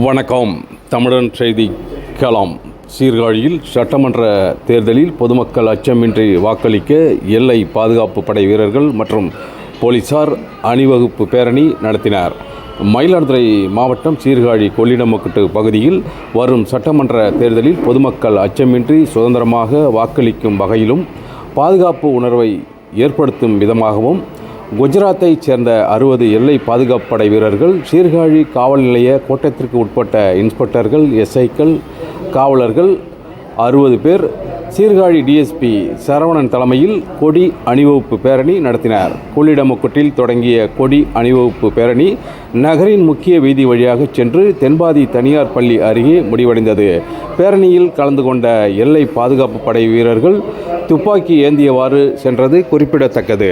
வணக்கம். தமிழன் செய்தி களம். சீர்காழியில் சட்டமன்ற தேர்தலில் பொதுமக்கள் அச்சமின்றி வாக்களிக்க எல்லை பாதுகாப்பு படை வீரர்கள் மற்றும் போலீசார் அணிவகுப்பு பேரணி நடத்தினர். மயிலாடுதுறை மாவட்டம் சீர்காழி கொள்ளிடமுக்கட்டு பகுதியில் வரும் சட்டமன்ற தேர்தலில் பொதுமக்கள் அச்சமின்றி சுதந்திரமாக வாக்களிக்கும் வகையிலும் பாதுகாப்பு உணர்வை ஏற்படுத்தும் விதமாகவும் குஜராத்தைச் சேர்ந்த 60 எல்லை பாதுகாப்பு படை வீரர்கள், சீர்காழி காவல் நிலைய கோட்டத்திற்கு உட்பட்ட இன்ஸ்பெக்டர்கள், எஸ்ஐக்கள், காவலர்கள் 60 பேர் சீர்காழி டிஎஸ்பி சரவணன் தலைமையில் கொடி அணிவகுப்பு பேரணி நடத்தினர். கொள்ளிடமுக்கட்டில் தொடங்கிய கொடி அணிவகுப்பு பேரணி நகரின் முக்கிய வீதி வழியாக சென்று தென்பாதி தனியார் பள்ளி அருகே முடிவடைந்தது. பேரணியில் கலந்து கொண்ட எல்லை பாதுகாப்பு படை வீரர்கள் துப்பாக்கி ஏந்தியவாறு சென்றது குறிப்பிடத்தக்கது.